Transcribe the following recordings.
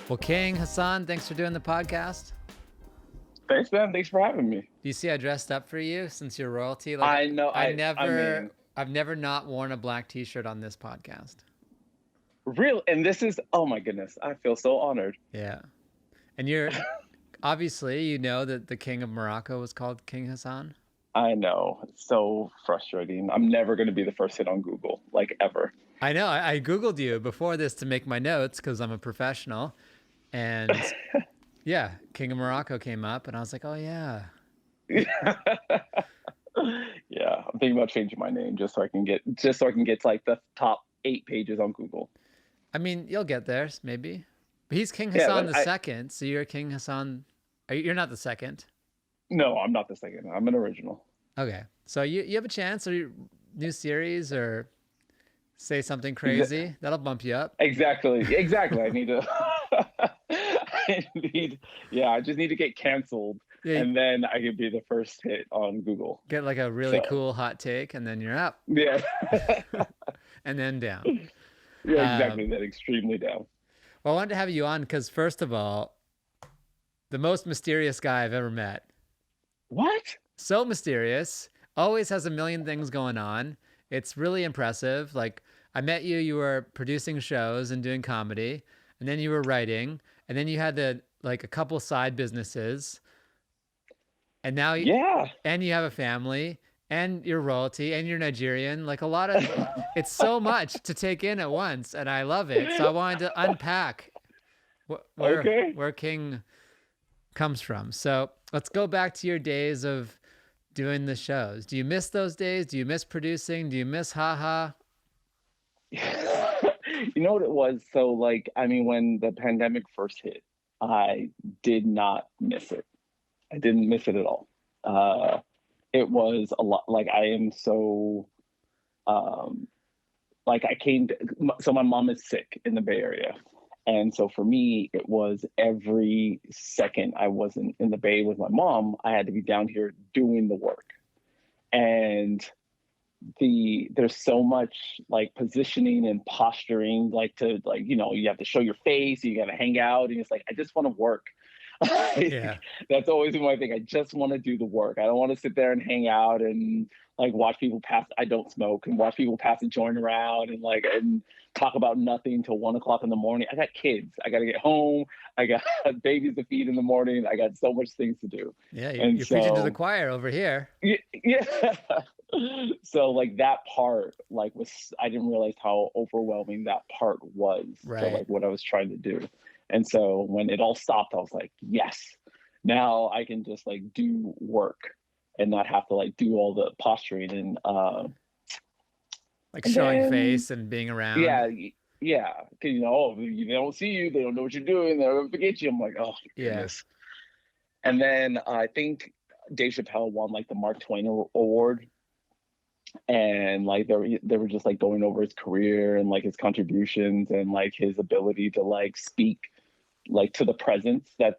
Well, King Hassan, thanks for doing the podcast. Thanks, man. Thanks for having me. Do you see I dressed up for you since you're royalty? I know. I've never not worn a black t-shirt on this podcast. Real, and this is, oh my goodness, I feel so honored. Yeah. And you're obviously, you know that the king of Morocco was called King Hassan. I know. It's so frustrating. I'm never going to be the first hit on Google, like ever. I know. I Googled you before this to make my notes because I'm a professional. And yeah, King of Morocco came up and I was like, oh yeah. Yeah, I'm thinking about changing my name just so I can get to like the top 8 pages on Google. I mean, you'll get there, maybe. But he's King Hassan the second, so you're King Hassan. You're not the second. No, I'm not the second. I'm an original. Okay, so you have a chance, or new series, or say something crazy that'll bump you up. Exactly. I need to. I just need to get canceled, and then I can be the first hit on Google. Get like a really cool hot take, and then you're up. Yeah. And then down. Yeah, exactly. That extremely down. Well, I wanted to have you on because, first of all, the most mysterious guy I've ever met. What? So mysterious. Always has a million things going on. It's really impressive. Like, I met you, you were producing shows and doing comedy, and then you were writing, and then you had a couple side businesses, and now and you have a family, and you're royalty, and you're Nigerian. Like, a lot of, it's so much to take in at once, and I love it. So I wanted to unpack where King comes from. So let's go back to your days of doing the shows. Do you miss those days? Do you miss producing? Do you miss haha? You know what it was? So, like, I mean, when the pandemic first hit, I did not miss it. I didn't miss it at all. It was a lot. Like, I am so, like, so my mom is sick in the Bay Area. And so for me, it was every second I wasn't in the Bay with my mom, I had to be down here doing the work. And there's so much like positioning and posturing, like to like, you know, you have to show your face, you got to hang out, and it's like, I just want to work. Yeah. That's always my thing. I just want to do the work. I don't want to sit there and hang out and like watch people pass. I don't smoke, and watch people pass a joint around and talk about nothing till 1 o'clock in the morning. I got kids. I got to get home. I got babies to feed in the morning. I got so much things to do. Yeah, you're preaching to the choir over here. Yeah. So like that part, like I didn't realize how overwhelming that part was to like what I was trying to do. And so when it all stopped, I was like, yes, now I can just like do work and not have to like do all the posturing and like showing face and being around. Yeah. Cause you know, they don't see you, they don't know what you're doing, they're gonna forget you. I'm like, oh goodness. And then I think Dave Chappelle won like the Mark Twain Award. And like they were just like going over his career and like his contributions and like his ability to like speak like to the presence that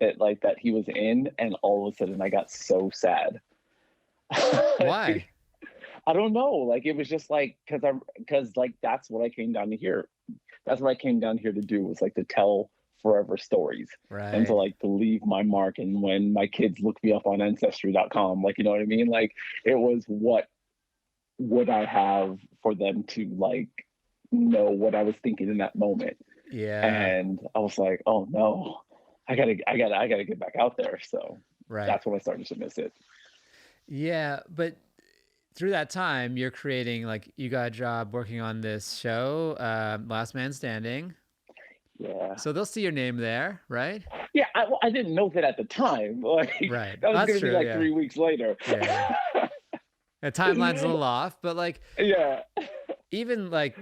he was in, and all of a sudden I got so sad. Why? I don't know. Like it was just like because like that's what I came down to here. That's what I came down here to do, was like to tell forever stories, and to like to leave my mark. And when my kids look me up on ancestry.com, like, you know what I mean? Like it was what would I have for them to like know what I was thinking in that moment. Yeah. And I was like, oh no, I gotta get back out there. So that's when I started to miss it. Yeah. But through that time, you're creating, like, you got a job working on this show, Last Man Standing. Yeah. So they'll see your name there, right? Yeah. I didn't know that at the time. Like, that was going to be like 3 weeks later. Yeah. The timeline's a little off, but like, even like,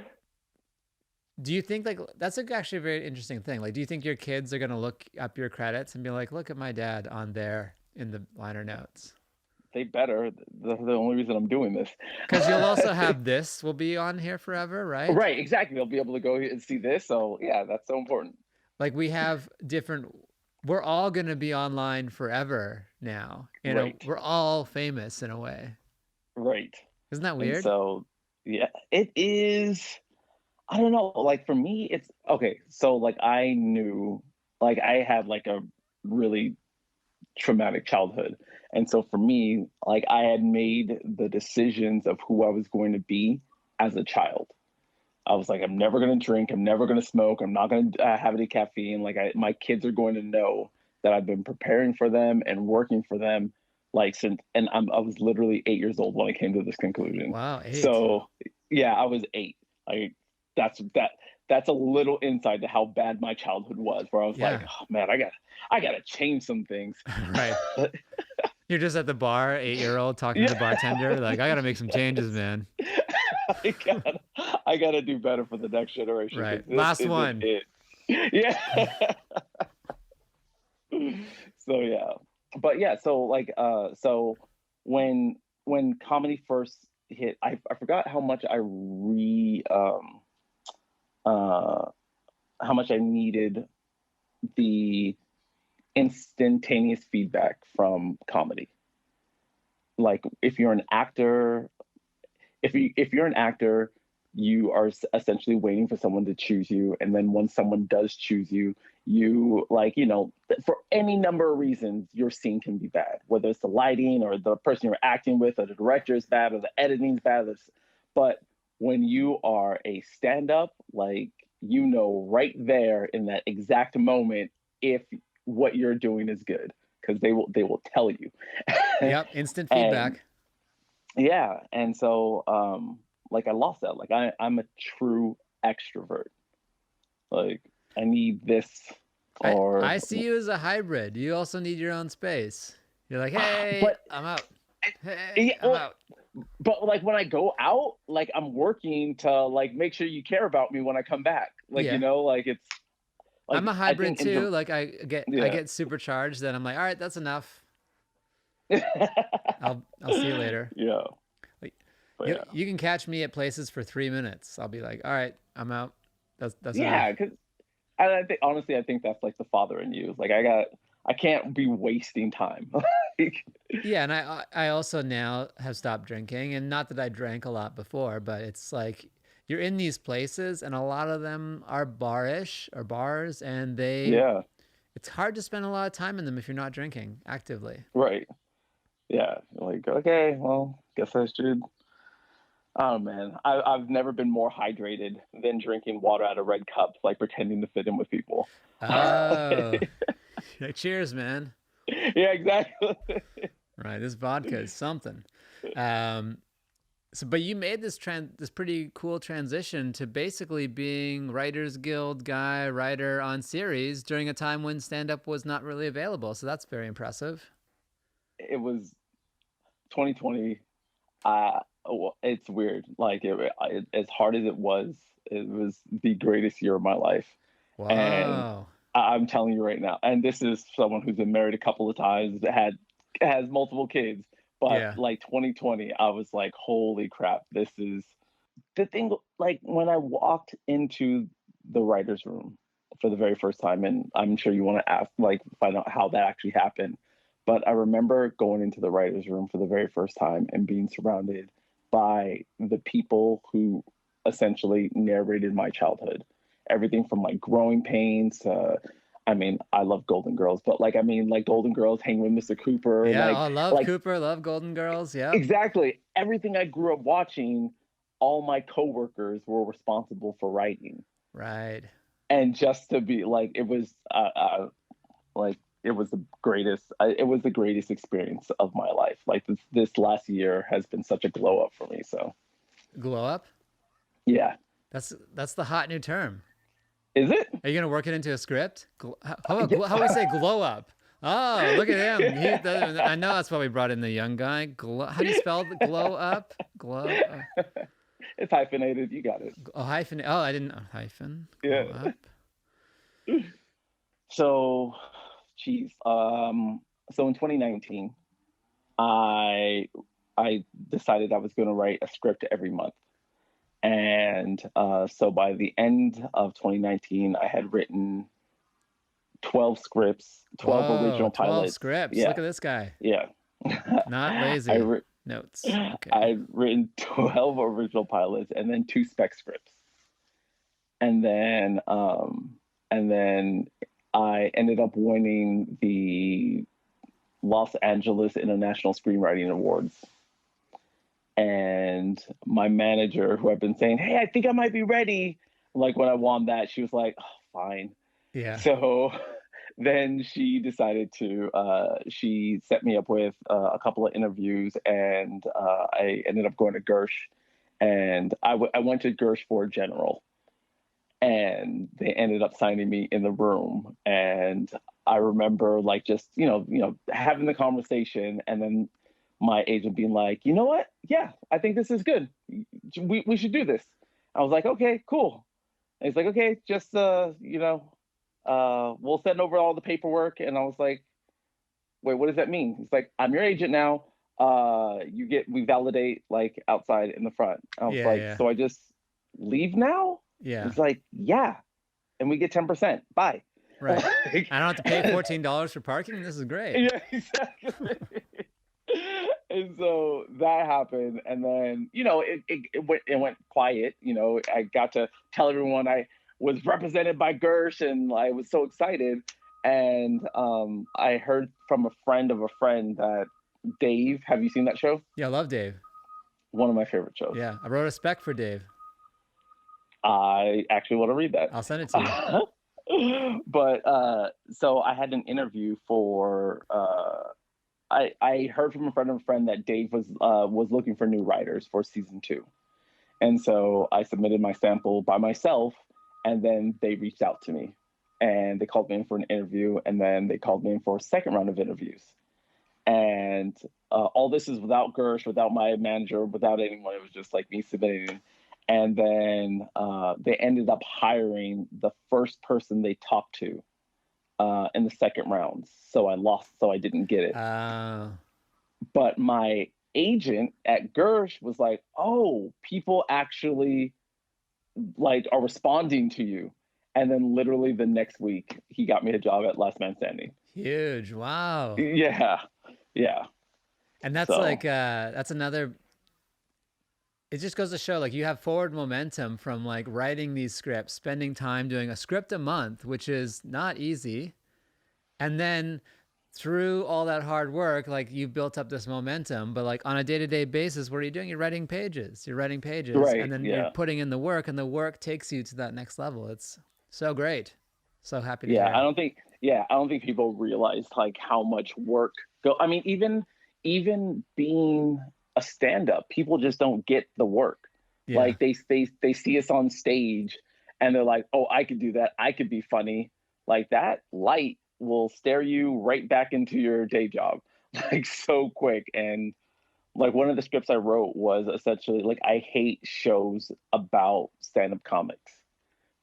do you think like that's actually a very interesting thing? Like, do you think your kids are going to look up your credits and be like, look at my dad on there in the liner notes? They better. That's the only reason I'm doing this. Because you'll also have this will be on here forever, right? Right, exactly. They'll be able to go and see this. So yeah, that's so important. Like we have we're all going to be online forever now. You know, we're all famous in a way. Right. Isn't that weird? And so, yeah, it is. I don't know. Like for me, it's okay. So like I knew, like I had like a really traumatic childhood, and so for me, like I had made the decisions of who I was going to be as a child. I was like, I'm never going to drink. I'm never going to smoke. I'm not going to have any caffeine. Like, my kids are going to know that I've been preparing for them and working for them, like since. And I was literally 8 years old when I came to this conclusion. Wow, 8. So, yeah, I was 8. Like, that's that. That's a little insight to how bad my childhood was. Where I was like, Yeah. oh man, I got to change some things. Right. You're just at the bar, 8-year-old talking to Yeah. the bartender, like, I gotta make some changes, Yes. man. I gotta, I gotta do better for the next generation Right. because this Last isn't one. it. Yeah. So yeah, but yeah, so like so when comedy first hit, I forgot uh how much I needed the instantaneous feedback from comedy. Like if you're an actor, if you're an actor, you are essentially waiting for someone to choose you, and then once someone does choose you, you like for any number of reasons your scene can be bad, whether it's the lighting or the person you're acting with or the director is bad or the editing's bad. But when you are a stand-up, like right there in that exact moment if what you're doing is good because they will tell you. Yep, instant And feedback. yeah, and so like I lost that. Like I'm a true extrovert. Like I need this I or see you as a hybrid. You also need your own space. You're like, "Hey, but I'm out. Hey, yeah, I'm out." but like when I go out, like I'm working to like make sure you care about me when I come back. Like Yeah. like it's I'm like a I hybrid think too. intro Like I yeah. get supercharged, then I'm like, "All right, that's enough. I'll see you later." Yeah, Like but you can catch me at places for 3 minutes. I'll be like, "All right, I'm out. That's enough." yeah, because I think honestly, I think that's like the father in you. Like I can't be wasting time. Like, Yeah, and I also now have stopped drinking, and not that I drank a lot before, but it's like you're in these places, and a lot of them are barish or bars, and yeah, it's hard to spend a lot of time in them if you're not drinking actively. right. Yeah, like okay, well, guess I should. Oh man, I've never been more hydrated than drinking water out of red cups, like pretending to fit in with people. Oh, cheers, man. Yeah, exactly. Right, this vodka is something. Um, so, but you made this pretty cool transition to basically being Writers Guild guy, writer on series during a time when stand up was not really available. So that's very impressive. It was 2020. Well, it's weird. Like as hard as it was the greatest year of my life. And Wow. I'm telling you right now, and this is someone who's been married a couple of times, that has multiple kids. But Yeah. like 2020, I was like, holy crap, this is the thing. Like when I walked into the writer's room for the very first time, and I'm sure you want to ask, like, find out how that actually happened. But I remember going into the writer's room for the very first time and being surrounded by the people who essentially narrated my childhood. Everything from like growing pains to, I mean, I love Golden Girls, but like, I mean, like Golden Girls, Hanging with Mr. Cooper, Yeah. Oh, love like Cooper, love Golden Girls. Yep. exactly everything I grew up watching. All my coworkers were responsible for writing, Right. and just to be like, it was like it was the greatest experience of my life. Like this last year has been such a glow up for me. So Glow up. yeah. That's the hot new term. Is it? Are you gonna work it into a script? Yeah. How do we say glow up? Oh, look at him. I know that's why we brought in the young guy. How do you spell glow up? Glow. It's hyphenated. You got it. Oh, hyphen. Oh, I didn't. Hyphen. Glow Yeah. up. So, geez. So in 2019, I I decided I was going to write a script every month, and so by the end of 2019, I had written 12 scripts, 12 Whoa, original 12 pilots. scripts. Look Yeah, at this guy. yeah. Not I lazy. re- Notes. Okay. I'd written 12 original pilots and then two spec scripts. and then and then I ended up winning the Los Angeles International Screenwriting Awards. And my manager, who I've been saying, "Hey, I think I might be ready," like when I won that, she was like, "Oh, fine." Yeah. So then she decided to she set me up with a couple of interviews, and I ended up going to Gersh, and I went to Gersh for general, and they ended up signing me in the room. And I remember like just having the conversation, and then my agent being like, "You know what? Yeah, I think this is good. We should do this." I was like, "Okay, cool." And he's like, "Okay, just we'll send over all the paperwork." And I was like, "Wait, what does that mean?" He's like, "I'm your agent now. We validate like outside in the front." I was Yeah. like, Yeah. "So I just leave now?" Yeah. He's like, "Yeah, and we get 10%. Bye." Right. Like, I don't have to pay $14 for parking. This is great. yeah, exactly. And so that happened, and then it went quiet. I got to tell everyone I was represented by Gersh, and I was so excited. And I heard from a friend of a friend that Dave. Have you seen that show? Yeah, I love Dave. One of my favorite shows. Yeah, I wrote a spec for Dave. I actually want to read that. I'll send it to you. But so I had an interview for. I heard from a friend that Dave was looking for new writers for season 2, and so I submitted my sample by myself, and then they reached out to me, and they called me in for an interview, and then they called me in for a second round of interviews, and all this is without Gersh, without my manager, without anyone. It was just like me submitting. And then they ended up hiring the first person they talked to in the second round. So I lost, so I didn't get it. Uh, But my agent at Gersh was like, "Oh, people actually like are responding to you." And then literally the next week, he got me a job at Last Man Standing. Huge. Wow. Yeah, yeah. And that's So like that's another, it just goes to show like you have forward momentum from like writing these scripts, spending time doing a script a month, which is not easy. And then through all that hard work, like you've built up this momentum, but like on a day-to-day basis, what are you doing? You're writing pages, and right, then you're yeah. putting in the work, and the work takes you to that next level. It's so great. So happy to Yeah, I hear. don't think yeah, I don't think people realize like how much work go. I mean, even being a stand-up, people just don't get the work. Yeah. Like they see us on stage, and they're like, "Oh, I could do that. I could be funny." Like that light will stare you right back into your day job like so quick. And like one of the scripts I wrote was essentially like, I hate shows about stand-up comics,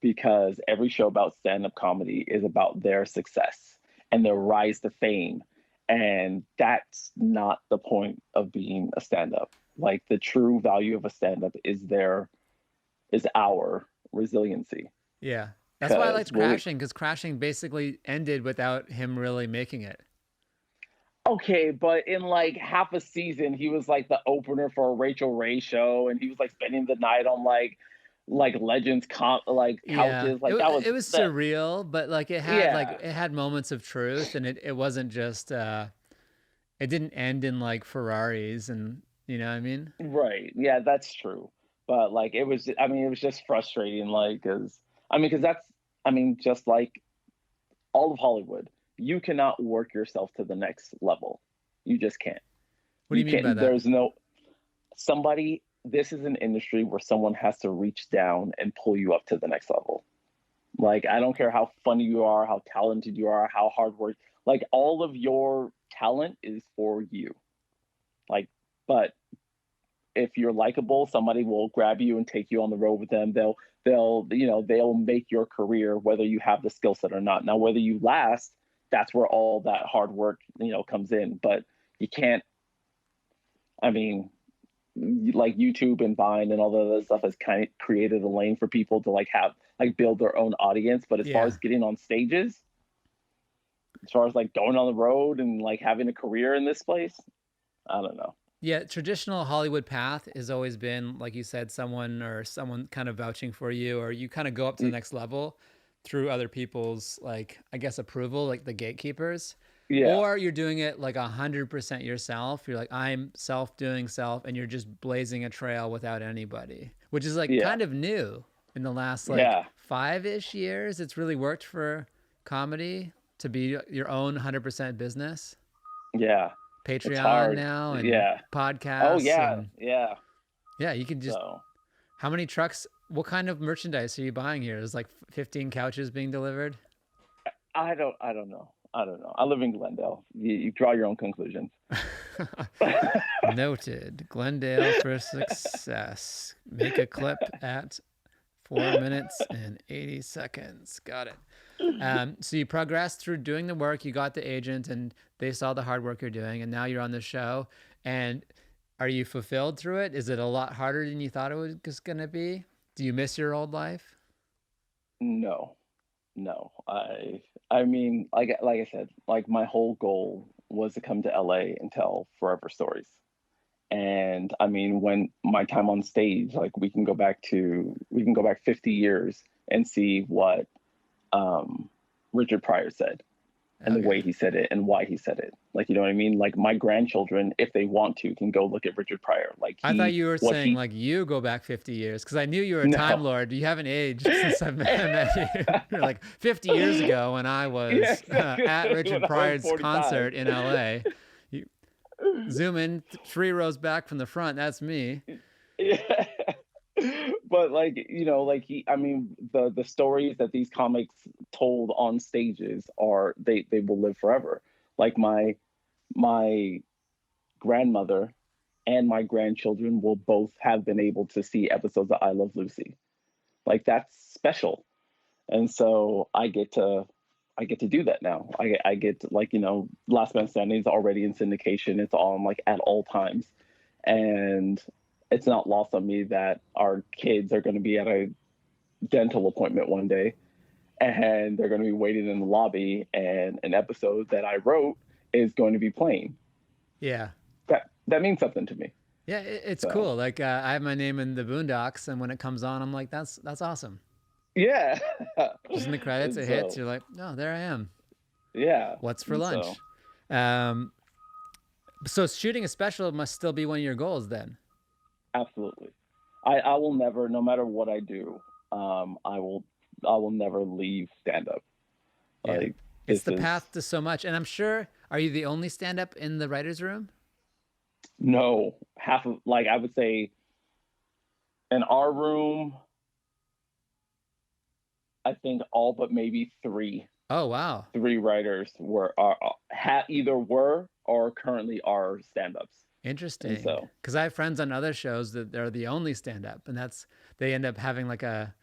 because every show about stand-up comedy is about their success and their rise to fame, and that's not the point of being a stand-up. Like the true value of a stand-up is our resiliency, Yeah. That's why I because liked Crashing, because Crashing basically ended without him really making it. okay, but in like half a season he was like the opener for a Rachel Ray show, and he was like spending the night on like legends like Yeah. couches, like that was It was that. surreal, but like Yeah, it had moments of truth, and it wasn't just it didn't end in like Ferraris, and you know what I mean? right. Yeah, that's true. But like it was, I mean, it was just frustrating. Like, because that's, I mean, just like all of Hollywood, you cannot work yourself to the next level. You just can't. What do You you mean by can't. that? There's no somebody. This is an industry where someone has to reach down and pull you up to the next level. Like, I don't care how funny you are, how talented you are, how hard work. Like, all of your talent is for you. Like, but if you're likable, somebody will grab you and take you on the road with them. They'll make your career whether you have the skill set or not. Now, whether you last, that's where all that hard work comes in. But you can't. I mean, like YouTube and Vine and all the other stuff has kind of created a lane for people to like have like build their own audience. But as far Yeah. as getting on stages, as far as like going on the road and like having a career in this place, I don't know. Yeah, traditional Hollywood path has always been, like you said, someone kind of vouching for you, or you kind of go up to the Y- next level through other people's, like, I guess, approval, like the gatekeepers. Yeah, Or you're doing it like 100% yourself. You're like, I'm self doing self, and you're just blazing a trail without anybody, which is like yeah, kind of new in the last like yeah, 5-ish years. It's really worked for comedy to be your own 100% business. yeah. It's Patreon hard. now and Yeah. Oh podcasts yeah, and yeah. yeah, you can just So how many trucks, what kind of merchandise are you buying here? There's like 15 couches being delivered. I don't know. I don't know. I live in Glendale. You draw your own conclusions. Noted. Glendale for success. Make a clip at 4 minutes and 80 seconds. Got it. So you progressed through doing the work, you got the agent, and they saw the hard work you're doing, and now you're on the show. And are you fulfilled through it? Is it a lot harder than you thought it was going to be? Do you miss your old life? No, no. I mean, like I said, like my whole goal was to come to LA and tell forever stories. And I mean, when my time on stage, like we can go back 50 years and see what um, Richard Pryor said and the Okay. way he said it and why he said it. Like, you know what I mean? Like my grandchildren, if they want to, can go look at Richard Pryor. Like I thought he, you were what saying he, like you go back 50 years because I knew you were a time no. lord. You haven't aged since I met you. You're like 50 years ago when I Yeah, was exactly. at Richard When I was Pryor's 45. concert in LA. You zoom in 3 rows back from the front. That's me. Yeah. But like, you know, like I mean, the stories that these comics told on stages are they will live forever. Like my grandmother and my grandchildren will both have been able to see episodes of I Love Lucy. Like that's special. And so I get to do that now. I get to, like, you know, Last Man Standing is already in syndication. It's on like at all times. And it's not lost on me that our kids are going to be at a dental appointment one day and they're going to be waiting in the lobby and an episode that I wrote is going to be playing. Yeah. That means something to me. Yeah, it's So cool. Like I have my name in the Boondocks, and when it comes on, I'm like, that's awesome. yeah. Just in the credits, And it hits. so You're like, oh, there I am. yeah. What's for And so lunch? Um, so shooting a special must still be one of your goals then. absolutely. I will never, no matter what I do, I will never leave stand up. Yeah. Like It's this the is path to so much. And I'm sure, are you the only stand up in the writer's room? no half of like I would say in our room, I think all but maybe Oh, wow. three writers either were or currently are stand ups. And Interesting. so Because I have friends on other shows that they're the only stand up, and they end up having like a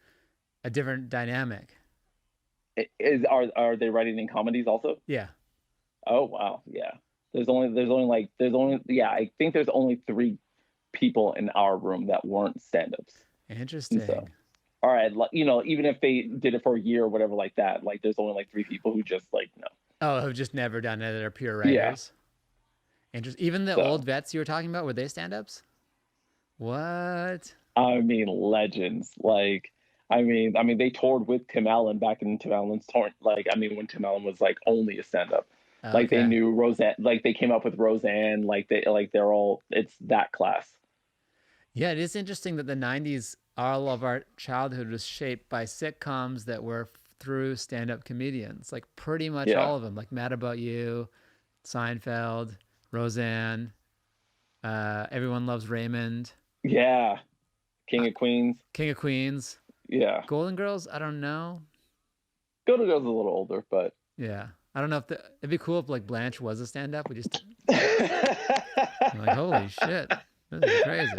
different dynamic. are they writing in comedies also? Yeah. Oh wow, yeah. There's only yeah, I think there's only three people in our room that weren't stand-ups. And so Interesting. all right, you know, even if they did it for a year or whatever like that, like there's only like three people who just like no. Oh, have just never done it. They're pure Yeah. writers. Interesting. Even the old So vets you were talking about, were they stand ups? What? I mean legends. Like I mean they toured with Tim Allen back in Tim Allen's tour. Like I mean when Tim Allen was like only a stand-up. Like they Okay. knew Roseanne, like they came up with Roseanne, they're all it's that class. Yeah, it is interesting that the 90s, all of our childhood was shaped by sitcoms that were through stand up comedians. Like pretty much Yeah. all of them, like Mad About You, Seinfeld, Roseanne, Everyone Loves Raymond, Yeah. uh, King of Queens. King of Queens, Yeah. Golden Girls. I don't know. Golden Girls is a little older, but Yeah. I don't know if it'd be cool if like Blanche was a stand up. We just, you're like, holy shit, this is crazy.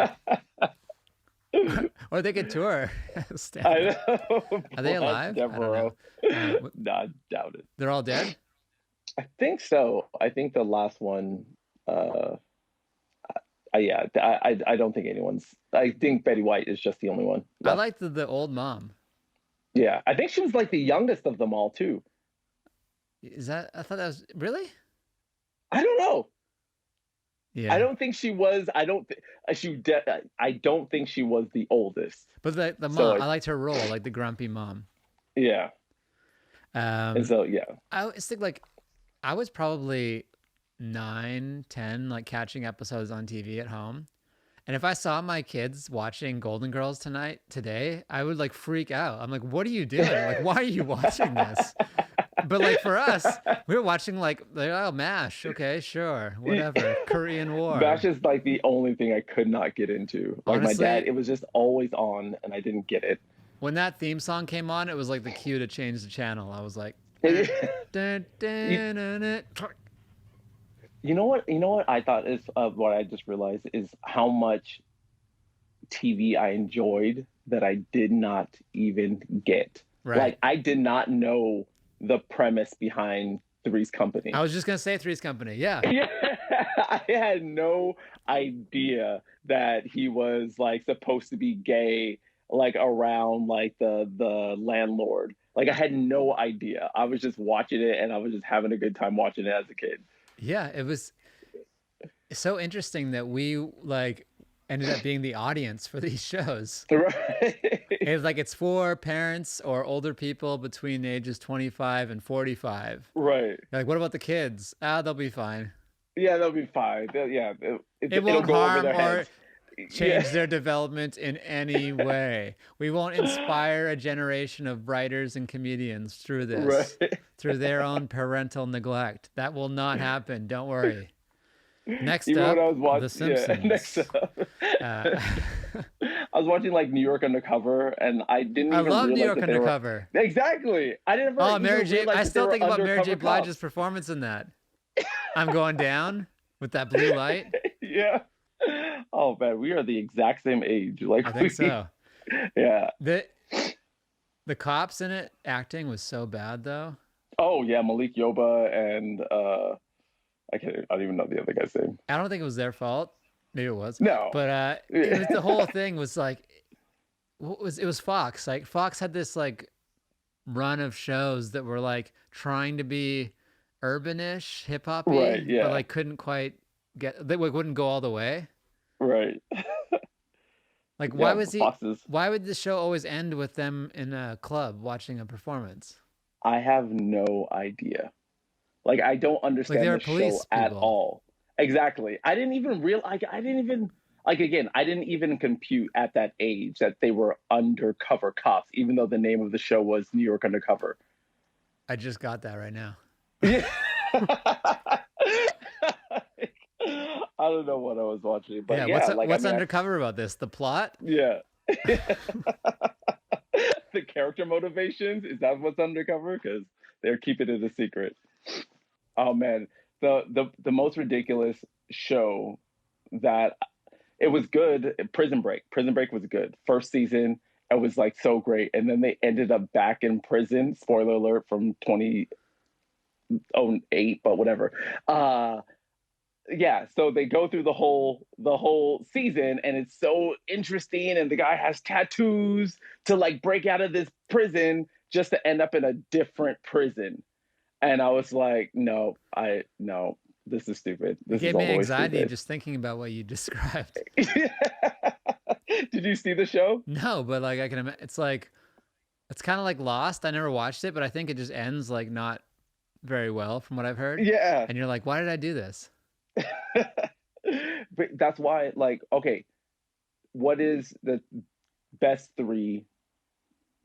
Or they could tour stand I up. know. Are they Blanche alive? I don't know. Devereaux. No, I doubt it. They're all dead? I think so. I think the last one. Uh, yeah. I don't think anyone's. I think Betty White is just the only one I left. like the old mom. Yeah. I think she was like the youngest of them all too. Is that? I thought that was really. I don't know. I Yeah. don't think she was. I don't think she was the oldest. But the So mom, I liked her role, like the grumpy mom. yeah, and Um, so yeah, I always think like I was probably 9, 10, like catching episodes on TV at home. And if I saw my kids watching Golden Girls today, I would like freak out. I'm like, what are you doing? Like, why are you watching this? But like for us, we were watching like oh MASH, okay, sure, whatever, Korean That's War. just like the only thing I could not get into. Like my dad, Honestly, it was just always on, and I didn't get it. when that theme song came on, it was like the cue to change the channel. I was like, dun, you, dun, dun, dun. you know what? You know what I thought is what I just realized is how much TV I enjoyed that I did not even get. Right. Like I did not know the premise behind Three's I Company. was just gonna say Three's Company. Yeah. Yeah, I had no idea that he was like supposed to be gay, like around like the landlord. Like I had no idea. I was just watching it and I was just having a good time watching it as a kid. Yeah. It was so interesting that we like ended up being the audience for these shows. Right. It's like it's for parents or older people between the ages 25 and 45. Right. You're like, what about the kids? Ah, they'll be fine. Yeah, they'll be fine. Yeah, It it'll won't go over harm their or heads. Yeah. change their development in any way. We won't inspire a generation of writers and comedians through this, Right. through their own parental neglect. That will not happen. Don't worry. Next Even when I up, was The watching, yeah, next Simpsons. up, Uh, I was watching like New York Undercover, and I didn't I even love New realize York that they were Undercover. exactly. I never Oh, Mary even J. realized I that they still were think about Mary J. undercover Blige's cops. performance in that. I'm going down with that blue light. Yeah. Oh man, we are the exact same age. Like I think we, so. yeah. The the cops in it acting was so bad though. Oh yeah, Malik Yoba and I don't even know the other guy's name. I don't think it was their fault. Maybe it was, No. but it was the whole thing was like it was Fox. Like Fox had this like run of shows that were like trying to be urbanish, hip Right. hoppy, but Yeah. like couldn't quite get they wouldn't go all the way. Right. Like Yeah. Foxes. why would the show always end with them in a club watching a performance? I have no idea. Like I don't Like they understand were the show police at people. all. Exactly. I didn't even real like I didn't even like again, I didn't even compute at that age that they were undercover cops, even though the name of the show was New York Undercover. I just got that right now. Yeah. I don't know what I was watching, Yeah, but yeah, like I what's mean, undercover about this? The plot? yeah. The character motivations, is that what's undercover? Because they're keeping it a secret. Oh man, the most ridiculous show that it was good. Prison Break. Prison Break was good. First season, it was like so great, and then they ended up back in prison. Spoiler alert from 2008, but whatever. Yeah, so they go through the whole season, and it's so interesting. And the guy has tattoos to like break out of this prison just to end up in a different prison. And I was like, no, this is stupid. It This is gave all me the way anxiety stupid. just thinking about what you described. Did you see the show? No, but like I can imagine, it's like it's kind of like Lost. I never watched it, but I think it just ends like not very well from what I've heard. Yeah. And you're like, why did I do this? But that's why, like, okay, what is the best three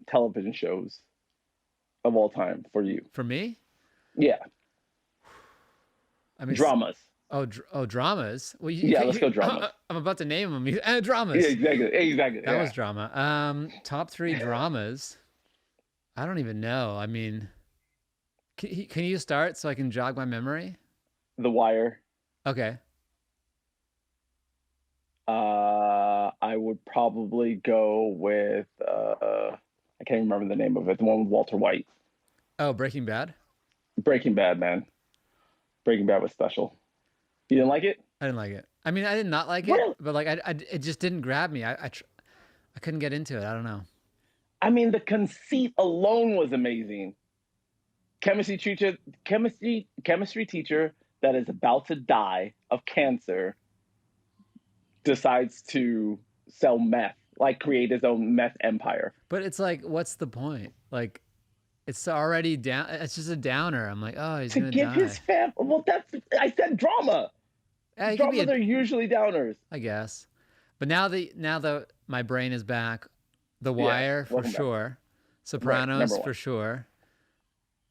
television shows of all time for you? For me? Yeah, I mean, dramas. dramas. Well, Yeah, let's go dramas. I'm about to name them. Yeah, Dramas. exactly. That Yeah, was drama. Top three dramas. I don't even know. I mean, can you start so I can jog my memory? The Wire. Okay. I would probably go with I can't remember the name of it. The one with Walter White. Oh, Breaking Bad. Breaking Bad, man. Breaking Bad was special. You didn't like it? I didn't like it. I mean, I did not like it, Really? but like it just didn't grab me. I couldn't get into it. I don't know. I mean, the conceit alone was amazing. Chemistry teacher that is about to die of cancer decides to sell meth, like create his own meth empire But it's like, what's the point? Like, it's already down. It's just a downer. I'm like, oh, he's to gonna give his die. fam. Well, that's I said drama. Yeah, he could be Dramas a, are usually downers. I guess. But now the my brain is back. The Yeah, Wire for welcome back. sure. Right, number Sopranos one. for sure.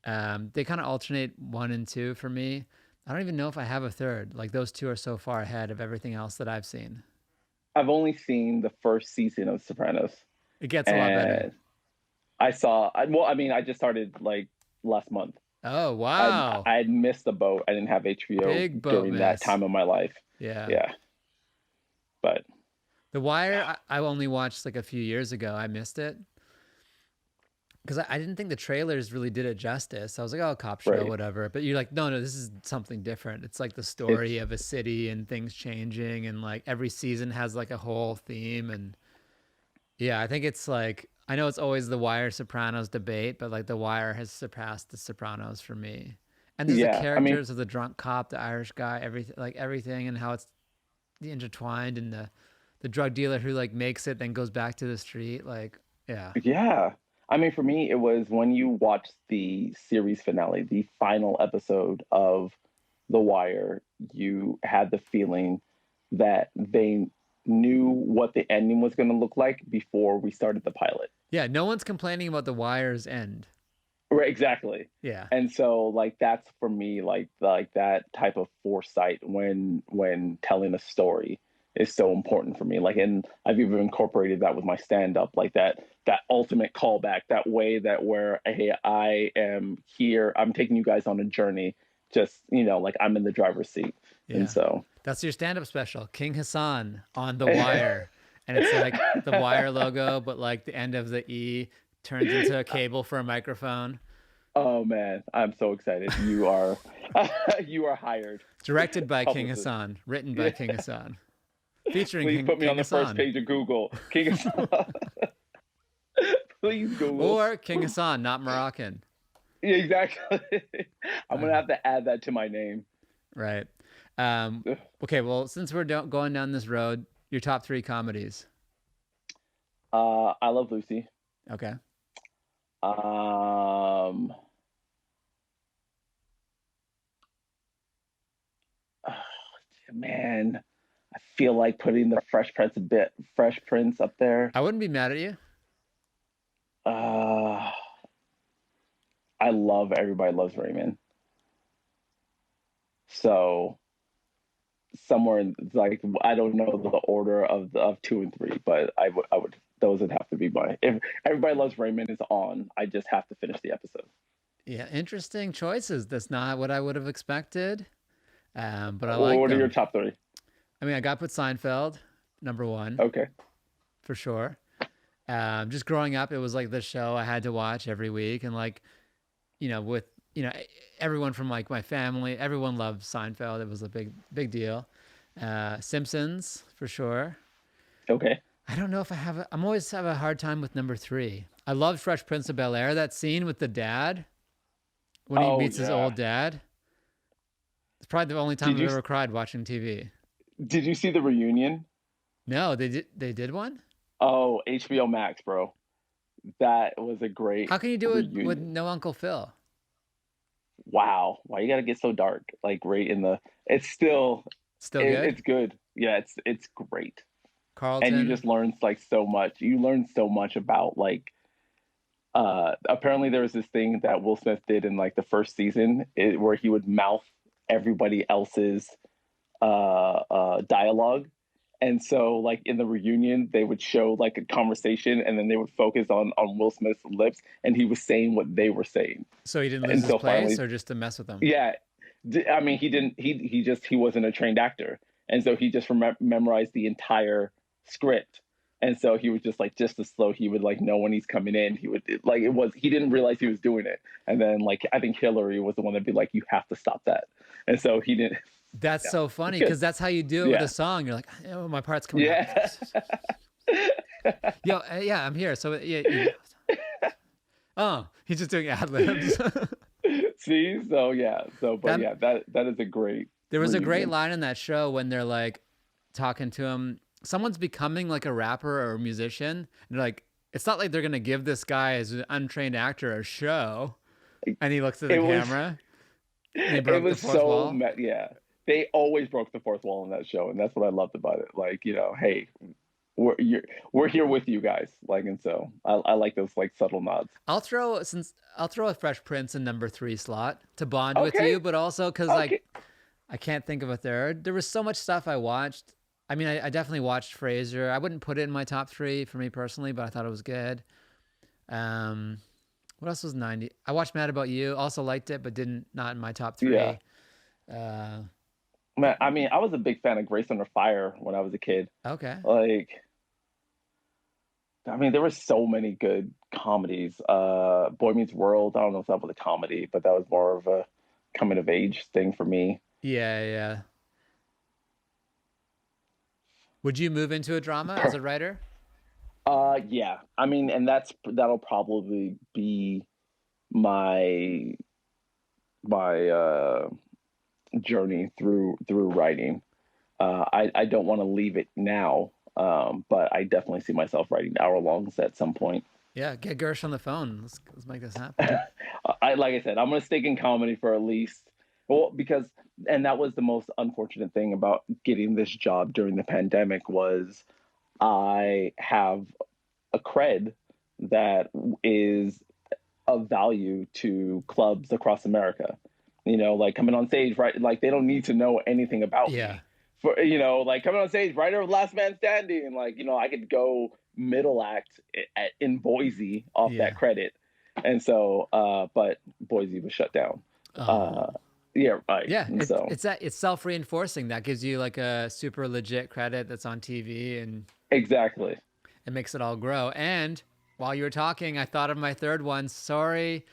They kind of alternate one and two for me. I don't even know if I have a third. Like those two are so far ahead of everything else that I've seen. I've only seen the first season of Sopranos, It gets a lot better. and well, I mean, I just started like last month. Oh I wow, I had missed the boat. I didn't have HBO big boat during that miss. time of my life. Yeah, Yeah, but The Wire. I only watched like a few years ago. I missed it because I didn't think the trailers really did it justice. I was like, oh, cop show, right, whatever. But you're like, no, no, this is something different. It's like the it's story of a city and things changing, and like every season has like a whole theme. And yeah, I think it's like I know it's always the Wire Sopranos debate, but like the Wire has surpassed the Sopranos for me. And there's the yeah. I mean, characters of the drunk cop, the Irish guy, everything, and how it's intertwined, and the drug dealer who like makes it then goes back to the street. Like, yeah, yeah. I mean, for me, it was when you watch the series finale, the final episode of The Wire, you had the feeling that they knew what the ending was going to look like before we started the pilot. yeah. No one's complaining about the Wire's end. Right, exactly. Yeah, And so like that's for me like that type of foresight when telling a story is so important for me. Like and I've even incorporated that with my stand up like that ultimate callback, that way that where hey, I am here, I'm taking you guys on a journey just, like I'm in the driver's seat. And yeah. so That's your stand-up special, King Hassan on the Wire, and it's like the Wire logo, but like the end of the E turns into a cable for a microphone. oh man, I'm so excited. You are you are hired. Directed by King Publicist. Hassan, written by Yeah. King Hassan, featuring Please put me King on the first Hassan. page of Google. King of Please Google. Or King Hassan, not Moroccan. Yeah, exactly. I'm Uh, gonna have to add that to my name. right. Um, okay, well, since we're going down this road, your top three comedies. I Love Lucy. Okay. Um, man, I feel like putting the Fresh Prince up there. I wouldn't be mad at you. Uh, I love Everybody Loves Raymond. So somewhere in like I don't know the order of two and three, but I would those would have to be my if Everybody Loves Raymond is on, I just have to finish the episode. Yeah, interesting choices. That's not what I would have expected, but I Well, like what are your them. top three? I mean, I got to put Seinfeld number one Okay. for sure. Just growing up, it was like the show I had to watch every week, and like with everyone from like my family, everyone loved Seinfeld. It was a big deal. Simpsons for sure. Okay. I don't know if I have. I'm always have a hard time with number three. I loved Fresh Prince of Bel Air. That scene with the dad when he Oh meets his yeah. old dad. It's probably the only time Did I've you ever cried watching TV. did you see the reunion? No, they did. They did one. Oh, HBO Max, bro. That was a great How can you do it with reunion. no Uncle Phil? Wow. Why you gotta get so dark? Like right in the it's still Still good. it's good. Yeah, it's great. And you Carlton. just learn like so much. You learn so much about like apparently there was this thing that Will Smith did in like the first season where he would mouth everybody else's dialogue. And so like in the reunion, they would show like a conversation and then they would focus on Will Smith's lips and he was saying what they were saying. So he didn't lose And his so place, finally, or just to mess with them. yeah, I mean, he didn't, he wasn't a trained actor. And so he just memorized the entire script. And so he was just like, just as slow, he would like know when he's coming in. He would like, he didn't realize he was doing it. And then like, I think Hillary was the one that'd be like, you have to stop that. And so he didn't, That's yeah, so it's funny good. because that's how you do it with a Yeah. song. You're like, oh, my part's coming up. Yeah. Yo, yeah, I'm here. So yeah. Oh, he's just doing ad libs. See, so yeah, but That yeah, that is a great There was a great reunion. line in that show when they're like, talking to him. Someone's becoming like a rapper or a musician, and they're like, it's not like they're gonna give this guy as an untrained actor a show. And he looks at the It was camera and he it broke the was fourth so wall. yeah. They always broke the fourth wall in that show, and that's what I loved about it. Like, hey, we're you're, we're here with you guys. Like, and so I like those like subtle nods. I'll throw a Fresh Prince in number 3 slot to bond with Okay, you, but also because okay, I can't think of a third. There was so much stuff I watched. I mean, I definitely watched Frasier. I wouldn't put it in my top 3 for me personally, but I thought it was good. Um, what else was 90? I watched Mad About You. Also liked it, but didn't not in my top yeah. 3. Uh, Man, I mean, I was a big fan of Grace Under Fire when I was a kid. okay. Like, I mean, there were so many good comedies. Boy Meets World. I don't know if that was a comedy, but that was more of a coming of age thing for me. Yeah, yeah. Would you move into a drama as a writer? Yeah. I mean, and that'll probably be my my journey through writing. I don't want to leave it now, but I definitely see myself writing hour longs at some point. Yeah, get Gersh on the phone. Let's make this happen. I like I said, I'm gonna stick in comedy for at least well because and that was the most unfortunate thing about getting this job during the pandemic was I have a cred that is of value to clubs across America. Like coming on stage, right? Like they don't need to know anything about Yeah. me. For like coming on stage, writer of Last Man Standing, and like I could go middle act in Boise off that Yeah. credit, and so but Boise was shut down. Oh. Uh, yeah, right. Yeah, And so it's self-reinforcing. That gives you like a super legit credit that's on TV and exactly. it makes it all grow. And while you were talking, I thought of my third one. Sorry,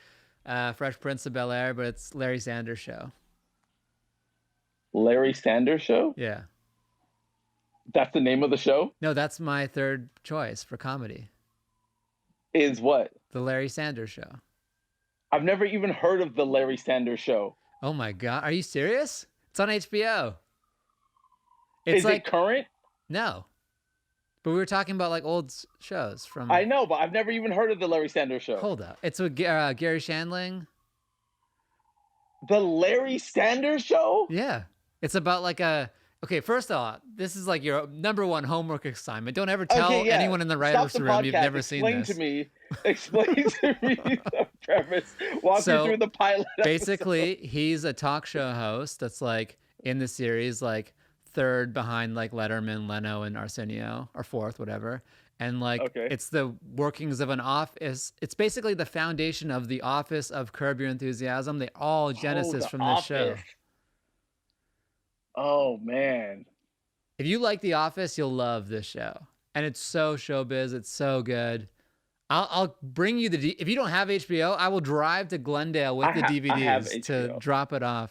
Fresh Prince of Bel-Air, but it's Larry Sanders Show. Larry Sanders Show. Yeah. That's the name of the show. No, that's my third choice for comedy. Is what? The Larry Sanders Show. I've never even heard of the Larry Sanders Show. Oh my God. Are you serious? It's on HBO. It's Is it like, current? no. But we were talking about like old shows I from. know, but I've never even heard of the Larry Sanders Show. Hold up. It's with Gary Shandling. The Larry Sanders Show? Yeah. It's about like a. Okay, first of all, this is like your number one homework assignment. Don't ever tell Okay, yeah. anyone in the Stop writer's the room podcast. you've never seen this. Explain to me the premise. Walk me through the pilot basically, he's a talk show host that's like in the series, like third behind like Letterman, Leno, and Arsenio, or fourth, whatever. And like Okay. it's the workings of an office. It's basically the foundation of the office of Curb Your Enthusiasm. They all genesis The from this show. Office. Oh man. If you like The Office, you'll love this show. And it's so showbiz. It's so good. I'll bring you the. If you don't have HBO, I will drive to Glendale with the I have DVDs to HBO. drop it off.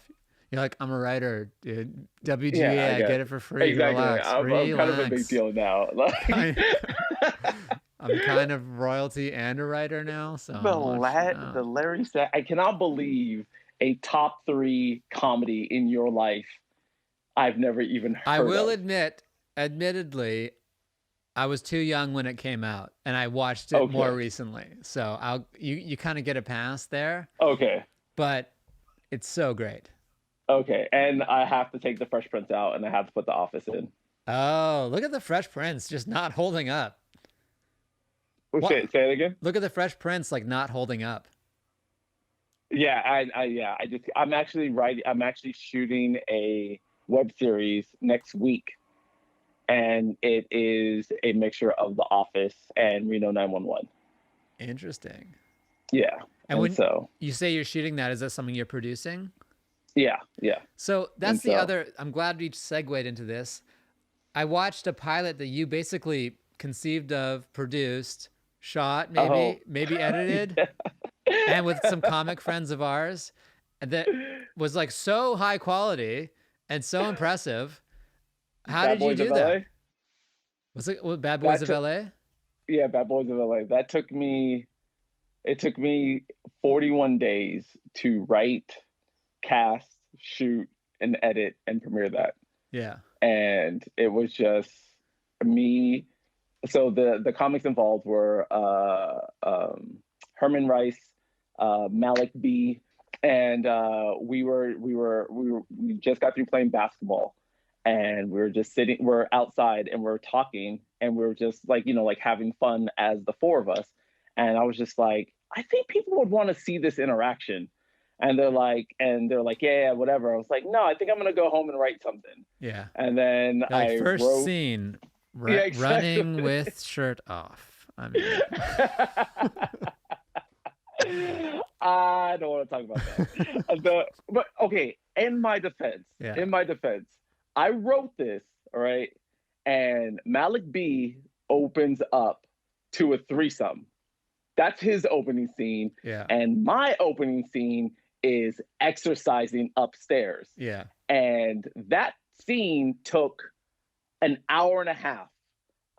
You're like, I'm a writer, dude. WGA, Yeah, I get it for free. exactly. Relax. I'm kind of a big deal now. Like, I'm kind of royalty and a writer now. So the Larry Sanders. I cannot believe a top 3 comedy in your life I've never even heard I will of. admittedly, I was too young when it came out, and I watched it more recently. So you kind of get a pass there. Okay. But it's so great. Okay, and I have to take the Fresh Prince out, and I have to put The Office in. Oh, look at the Fresh Prince just not holding up. Say it again. Look at the Fresh Prince like not holding up. Yeah, I'm actually writing. I'm actually shooting a web series next week, and it is a mixture of The Office and Reno 911. Interesting. Yeah, and when so you say you're shooting that, is that something you're producing? Yeah. So that's the other. I'm glad we segued into this. I watched a pilot that you basically conceived of, produced, shot, maybe edited, and with some comic friends of ours, that was like so high quality and so impressive. How did you do that? Was it Bad Boys of LA? Yeah, Bad Boys of LA. It took me 41 days to write, cast, shoot, and edit and premiere that. Yeah. and it was just me. So the comics involved were Herman Rice, Malik B, and we just got through playing basketball, and we were just sitting, we're outside, and we're talking, and we were just like, like having fun as the four of us, and I was just like, I think people would want to see this interaction. And they're like, yeah, yeah, whatever. I was like, no, I think I'm gonna go home and write something. Yeah. And then You're like, I first wrote, scene, yeah, exactly. running with shirt off. I mean, I don't want to talk about that. But okay, yeah. in my defense, I wrote this, all right, and Malik B opens up to a threesome. That's his opening scene. Yeah. And my opening scene is exercising upstairs. Yeah. And that scene took an hour and a half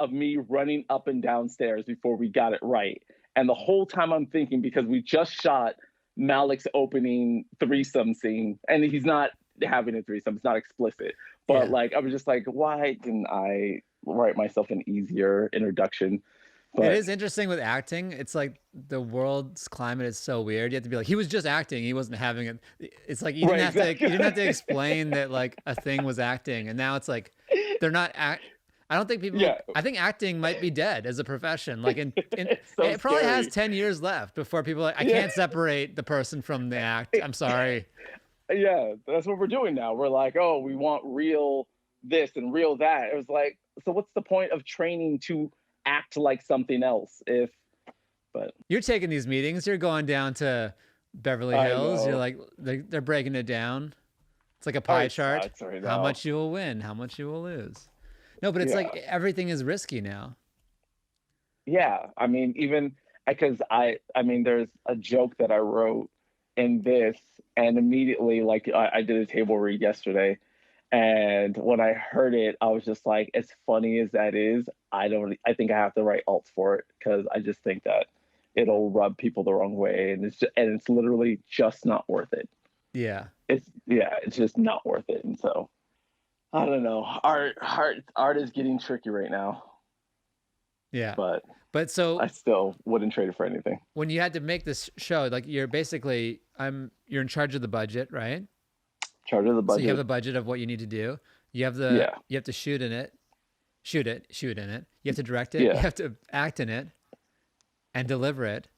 of me running up and downstairs before we got it right. And the whole time I'm thinking, because we just shot Malik's opening threesome scene, and he's not having a threesome, it's not explicit. But Yeah. like, I was just like, why didn't I write myself an easier introduction? It But is interesting with acting. It's like the world's climate is so weird. You have to be like, he was just acting. He wasn't having it. It's like right, you exactly. didn't have to explain that like a thing was acting. And now it's like they're not act. I don't think people. Yeah, I think acting might be dead as a profession. Like it's so it probably has scary. 10 years left before people are like, I Yeah, can't separate the person from the act. I'm sorry. yeah, that's what we're doing now. We're like, oh, we want real this and real that. It was like, so what's the point of training to act like something else if, but You're taking these meetings. You're going down to Beverly I Hills. You're know. like they're breaking it down. It's like a Oh, pie it chart. sucks right How now. much you will win, how much you will lose. No, but it's like Yeah. everything is risky now. Yeah. I mean, even because I mean, there's a joke that I wrote in this, and immediately, like, I did a table read yesterday. And when I heard it, I was just like, as funny as that is, I think I have to write alt for it because I just think that it'll rub people the wrong way. And it's literally just not worth it. Yeah. It's just not worth it. And so I don't know. Art is getting tricky right now, Yeah. but But I so still wouldn't trade it for anything. when you had to make this show, like you're basically you're in charge of the budget, right? Charter the So you have budget. the budget of what you need to do. Yeah. You have to shoot in it. You have to direct it. You Yeah. have to act in it and deliver it.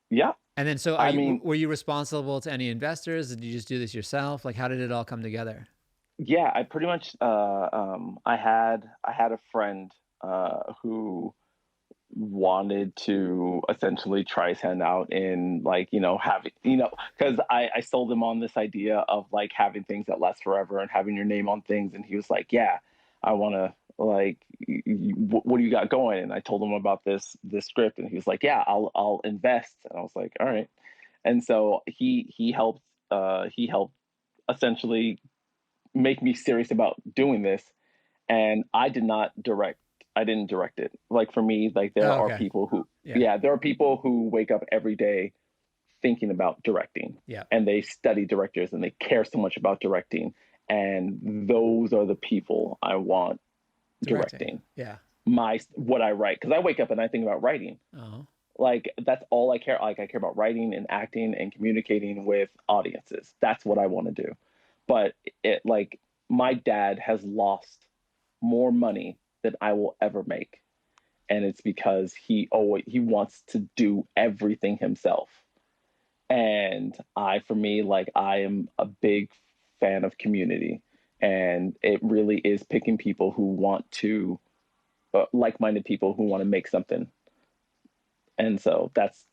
Yeah. And then so I mean, were you responsible to any investors? Did you just do this yourself? Like how did it all come together? yeah, I pretty much I had a friend who wanted to essentially try his hand out in, like, having, because I sold him on this idea of like having things that last forever and having your name on things, and he was like, yeah, I want to, like, what do you got going? And I told him about this script, and he was like, yeah, I'll invest. And I was like, all right. And so he helped essentially make me serious about doing this. And I didn't direct it. Like, for me, like, there Oh, are okay. people who, Yeah. yeah, there are people who wake up every day thinking about directing, Yeah. and they study directors and they care so much about directing. And those are the people I want Directing. directing Yeah. what I write. Cause I wake up and I think about writing. Oh. Like, that's all I care. Like, I care about writing and acting and communicating with audiences. That's what I want to do. But like, my dad has lost more money than I will ever make, and it's because he wants to do everything himself. And for me, like, I am a big fan of community, and it really is picking people who want to, like-minded people who want to make something. And so that's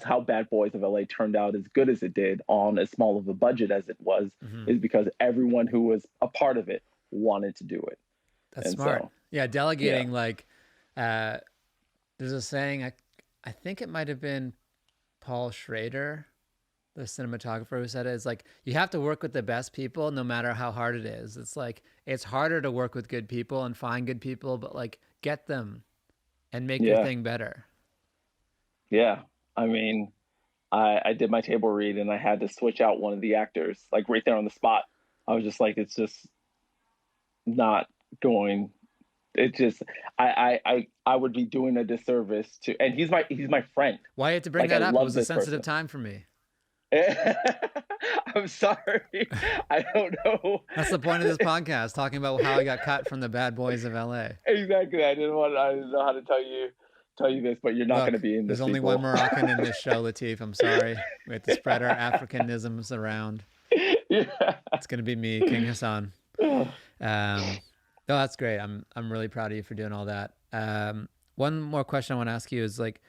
how Bad Boys of LA turned out as good as it did on as small of a budget as it was, Hmm. is because everyone who was a part of it wanted to do it. That's And smart. so, Yeah. yeah, Delegating, like, uh, there's a saying, I think it might have been Paul Schrader, the cinematographer, who said it. It's like you have to work with the best people no matter how hard it is. It's like it's harder to work with good people and find good people, but like get them and make your yeah, thing better. yeah. I mean, I did my table read and I had to switch out one of the actors, like, right there on the spot. I was just like, it's just, not going. It just I would be doing a disservice to, and he's my friend. Why you have to bring Like I that up? It love was a this sensitive person. time for me. I'm sorry. I don't know. That's the point of this podcast, talking about how I got cut from the Bad Boys of LA. Exactly. I didn't know how to tell you this, but you're not going to Look, be in there's this, only one people. Moroccan in this show, Latif. I'm sorry. We have to spread our Africanisms around. Yeah. It's gonna be me, King Hassan. Um, no, that's great. I'm really proud of you for doing all that. One more question I want to ask you is like,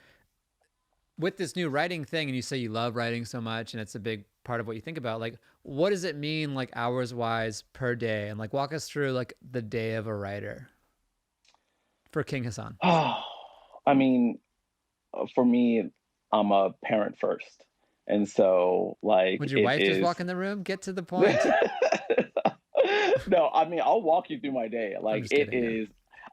with this new writing thing, and you say you love writing so much, and it's a big part of what you think about. Like, what does it mean, like hours wise per day, and like walk us through like the day of a writer for King Hassan. Oh, I mean, for me, I'm a parent first, and so like Would your it wife just is. walk in the room? Get to the point. No, I mean I'll walk you through my day. I'm Like just it kidding. Yeah. is.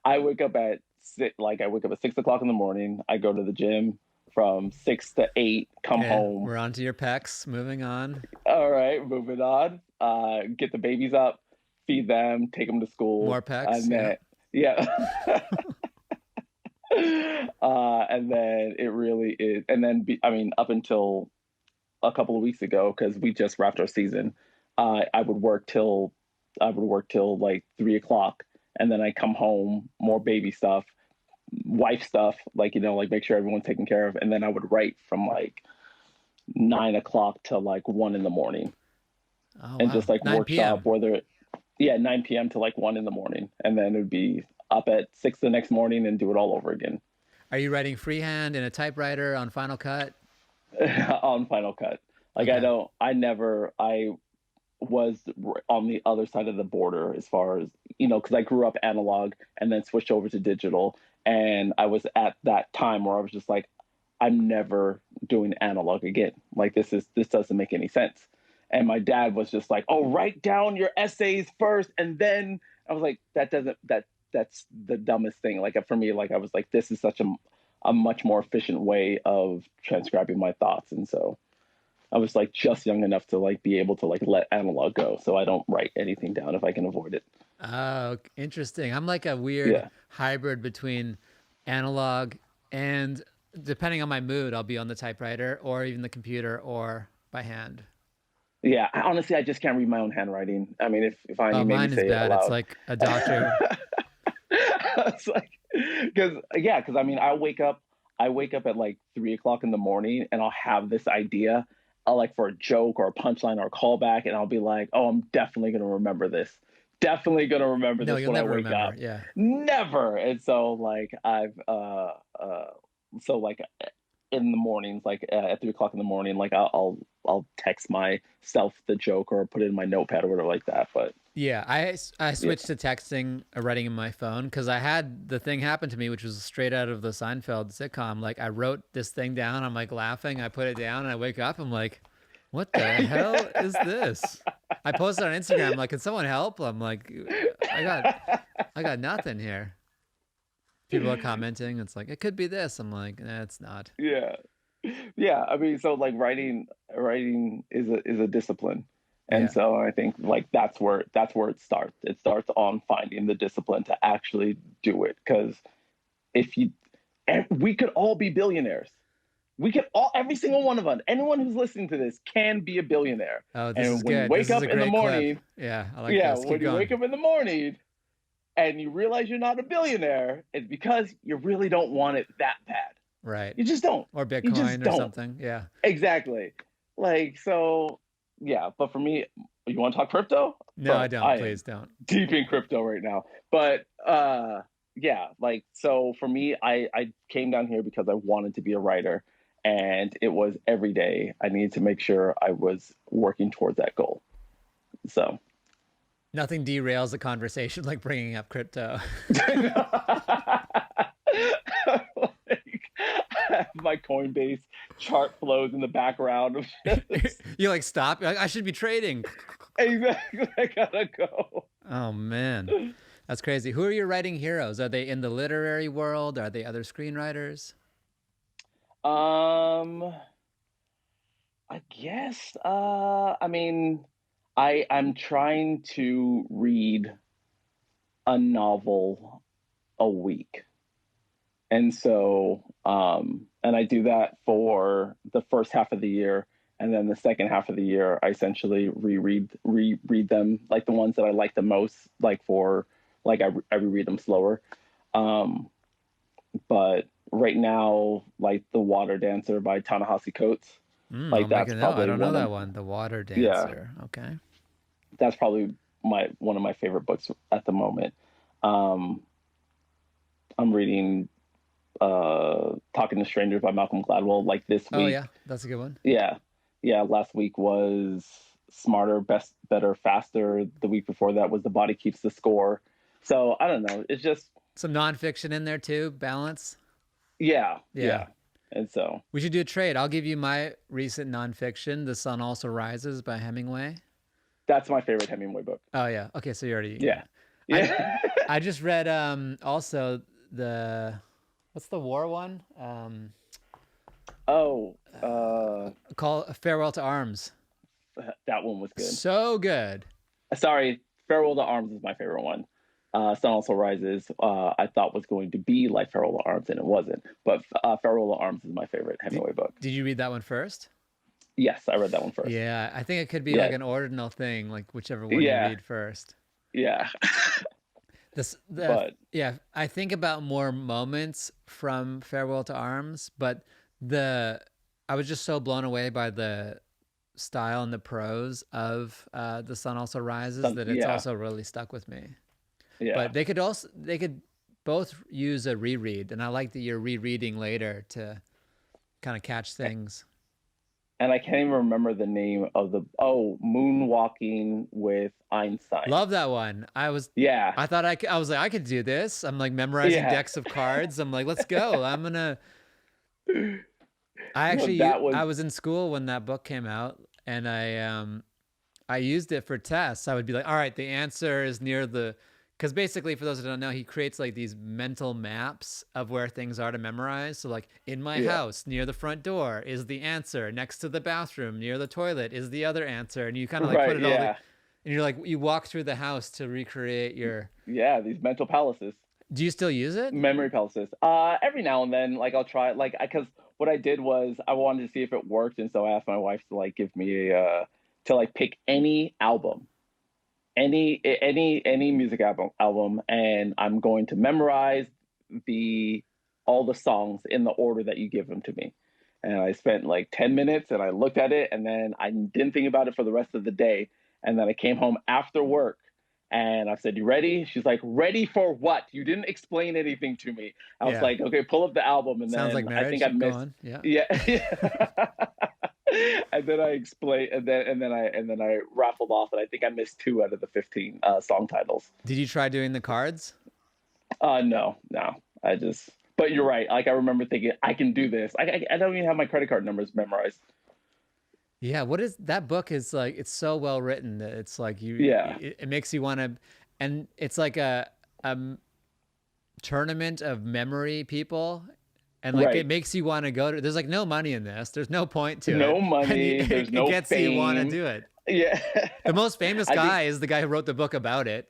I wake up at I wake up at 6 o'clock in the morning. I go to the gym from 6 to 8. Come Okay, home. we're on to your pecs. Moving on. All right, moving on. Get the babies up, feed them, take them to school, More pecs. and Yeah. then yeah. And then it really is, and then I mean, up until a couple of weeks ago, because we just wrapped our season, I would work till like 3 o'clock, and then I come home, more baby stuff, wife stuff, like like make sure everyone's taken care of, and then I would write from like 9 o'clock to like 1 in the morning, Oh and wow. just like 9 workshop p.m. whether 9 p.m. to like 1 in the morning, and then it would be up at 6 the next morning and do it all over again. Are you writing freehand in a typewriter on Final Cut? On Final Cut. Like Okay. I was on the other side of the border as far as, because I grew up analog and then switched over to digital. And I was at that time where I was just like, I'm never doing analog again. Like this doesn't make any sense. And my dad was just like, oh, write down your essays first. And then I was like, that's the dumbest thing. Like for me, like I was like, this is such a much more efficient way of transcribing my thoughts. And so I was like just young enough to like be able to like let analog go, so I don't write anything down if I can avoid it. Oh, interesting. I'm like a weird Yeah, hybrid between analog and, depending on my mood, I'll be on the typewriter or even the computer or by hand. yeah. Honestly, I just can't read my own handwriting. I mean, if I Oh, you made me mine is say it bad. It's aloud. like a doctor. It's like, because I mean, I wake up at like 3 o'clock in the morning, and I'll have this idea, like for a joke or a punchline or a callback, and I'll be like, oh, I'm definitely gonna remember this. Definitely gonna remember No, this you'll when I never wake remember. up. Yeah. Never. And so like so like in the mornings, like at 3 o'clock in the morning, like I'll text myself the joke or put it in my notepad or whatever like that. But Yeah, I yeah, switched to texting or writing in my phone because I had the thing happen to me, which was straight out of the Seinfeld sitcom. Like I wrote this thing down, I'm like laughing, I put it down, and I wake up, I'm like, what the hell is this? I posted on Instagram, like, can someone help? I'm like, I got I got nothing here. People are commenting, it's like it could be this. I'm like, nah, it's not. yeah, yeah. I mean, so like writing is a discipline, and Yeah. so I think like that's where it starts. It starts on finding the discipline to actually do it. Because if you, and we could all be billionaires. We could all, every single one of us, anyone who's listening to this can be a billionaire. Oh, this is And when you good. This wake is a up in the great clip. morning, Yeah, I like yeah, this. Keep when you wake going. up in the morning and you realize you're not a billionaire, it's because you really don't want it that bad. Right. You just don't. Or You just Bitcoin or don't. something. Yeah. Exactly. Like, so, yeah. But for me, you want to talk crypto? No, I Bro, don't. I am Please don't. deep in crypto right now. But yeah, like, so for me, I came down here because I wanted to be a writer. And it was every day I needed to make sure I was working towards that goal. So Nothing derails the conversation like bringing up crypto. like, my Coinbase chart flows in the background of just You like stop. You're like, I should be trading. exactly. I gotta go. Oh man, that's crazy. Who are your writing heroes? Are they in the literary world? Are they other screenwriters? Um, I guess. I mean, I'm trying to read a novel a week. And so, and I do that for the first half of the year. And then the second half of the year, I essentially reread them, like the ones that I like the most, like for, like I reread them slower. Um, but right now, like The Water Dancer by Ta-Nehisi Coates, I'll like make that's a note. I probably don't know one of, that one. The Water yeah, Dancer. Okay. that's probably one of my favorite books at the moment. Um, I'm reading Talking to Strangers by Malcolm Gladwell like this Oh week. yeah, that's a good one. Yeah. Yeah. Last week was Smarter, Best, Better, Faster. The week before that was The Body Keeps the Score. So I don't know. It's just, Some nonfiction in there too. Balance. yeah. Yeah. Yeah. And so We should do a trade. I'll give you my recent nonfiction, The Sun Also Rises by Hemingway. that's my favorite Hemingway book. Oh yeah. Okay, so you already Yeah. I Yeah. I just read also the what's the war one? Oh, Call Farewell to Arms. that one was good. So good. Sorry. Farewell to Arms is my favorite one. Sun Also Rises, I thought was going to be like Farewell to Arms, and it wasn't. But Farewell to Arms is my favorite Did, Hemingway book. did you read that one first? Yes, I read that one first. Yeah, I think it could be like Yeah, an ordinal thing, like whichever one you yeah, read first. yeah. This the But Yeah, I think about more moments from Farewell to Arms, but the I was just so blown away by the style and the prose of The Sun Also Rises that it's yeah, also really stuck with me. yeah. But they could both use a reread, and I like that you're rereading later to kind of catch things. And I can't even remember the name of the Moonwalking with Einstein. Love that one. Yeah, I thought I was like I could do this. I'm like memorizing yeah. decks of cards. I'm like, let's go. No, that was I was in school when that book came out, and I used it for tests. I would be like, all right, the answer is near the, because basically, for those that don't know, he creates like these mental maps of where things are to memorize. So, like, in my yeah, house, near the front door is the answer. Next to the bathroom, near the toilet is the other answer. And you kind of like put right, it all, yeah, and you're like, you walk through the house to recreate your. yeah. These mental palaces, Do you still use it? memory palaces. Every now and then, like I'll try, like, because what I did was I wanted to see if it worked, and so I asked my wife to like give me to like pick any album, any music album, and I'm going to memorize the all the songs in the order that you give them to me. And I spent like 10 minutes and I looked at it and then I didn't think about it for the rest of the day. And then I came home after work and I said, "You ready?" She's like, "Ready for what? You didn't explain anything to me." I was Yeah. like, "Okay, pull up the album." And Sounds like then I think I marriage. Go missed, on. Yeah. yeah. And then I explained, and then I raffled off, and I think I missed two out of the 15 song titles. Did you try doing the cards? No, no, I just. But you're right. Like I remember thinking, I can do this. I don't even have my credit card numbers memorized. Yeah, what is that book is like it's so well written that it's like Yeah, it makes you want to, and it's like a tournament of memory people, and like it right. makes you want to go to, there's like no money in this, there's no point to it, No and money. There's it no gets you want to fame. do it. Yeah, The most famous I think. guy is the guy who wrote the book about it.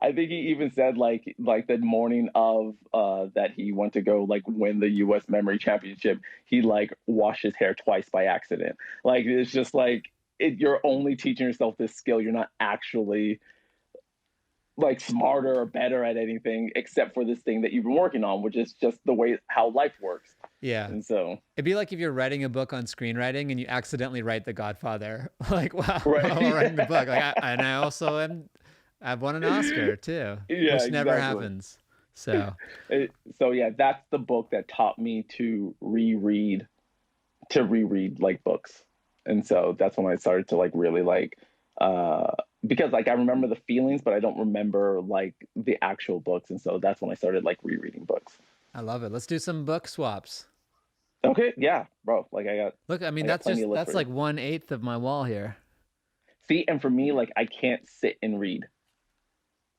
I think he even said like the morning of that he went to go like win the U.S. Memory Championship, he like washed his hair twice by accident. Like it's just like you're only teaching yourself this skill. You're not actually like smarter or better at anything except for this thing that you've been working on, which is just the way how life works. Yeah, And so, it'd be like if you're writing a book on screenwriting and you accidentally write The Godfather, like wow, right. while writing the book, like and I also am, I've won an Oscar too, Yeah, which never exactly. happens. So So yeah, that's the book that taught me to reread like books. And so that's when I started to like really like uh because like I remember the feelings but I don't remember like the actual books, and so that's when I started like rereading books. I love it. Let's do some book swaps. Okay, yeah, bro. Like I got Look, I mean, I got plenty of lists that's for you. like 1/8 of my wall here. See, and for me, like I can't sit and read.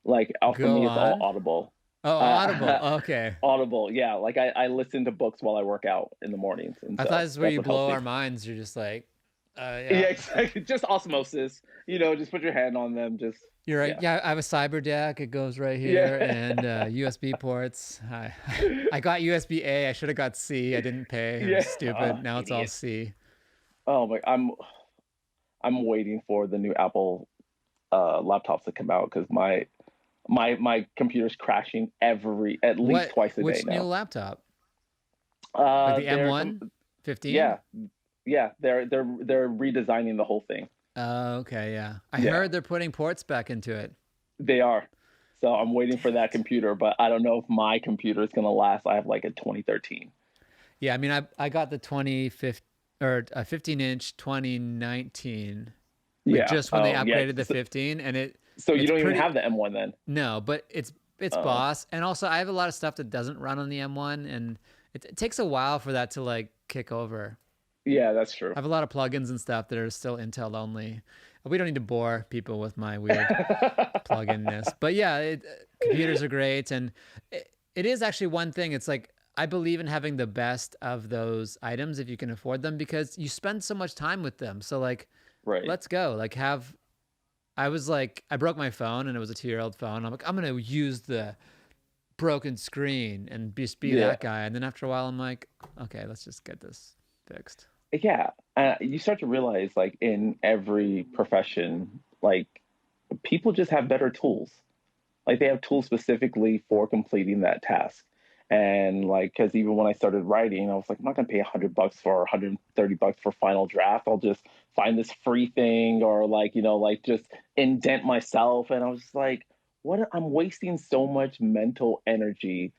Like for Go me it's all on. audible. Oh, Audible. Uh Okay. Audible, yeah. Like I listen to books while I work out in the mornings, and I thought so this is where that's you what helps blow me. our minds. You're just like, yeah. Yeah, exactly. Just osmosis. Just put your hand on them. Just You're right. Yeah. Yeah, I have a cyber deck. It goes right here, Yeah. and USB ports. I got USB A. I should have got C. I didn't pay. I'm Yeah. stupid. Now it's all Idiot. C. Oh my, I'm waiting for the new Apple laptops to come out because my computer's crashing at least What? twice a day Which new now. laptop? Like the M1, 15? Yeah, yeah, they're redesigning the whole thing. Oh, okay, yeah. I Yeah, heard they're putting ports back into it. they are. So I'm waiting for Damn that it. computer, but I don't know if my computer is gonna last. I have like a 2013. Yeah, I mean, I got the 2015 or a 15-inch 2019, like Yeah. just when they Oh, yeah. upgraded the 15, and So you it's don't even pretty. have the M1 then? No, but it's Oh, boss, and also I have a lot of stuff that doesn't run on the M1, and it takes a while for that to like kick over. yeah, that's true. I have a lot of plugins and stuff that are still Intel only. We don't need to bore people with my weird plug-inness. But yeah, computers are great, and it is actually one thing. It's like I believe in having the best of those items if you can afford them because you spend so much time with them. So like, Right. let's go. Like have. I was like, I broke my phone and it was a 2-year-old phone. I'm like, I'm gonna use the broken screen and just be Yeah. that guy. And then after a while, I'm like, okay, let's just get this fixed. Yeah. You start to realize, like, in every profession, like, people just have better tools. Like, they have tools specifically for completing that task. And, like, because even when I started writing, I was like, I'm not going to pay $100 for $130 for final draft. I'll just find this free thing or, like, like just indent myself. And I was just like, what? I'm wasting so much mental energy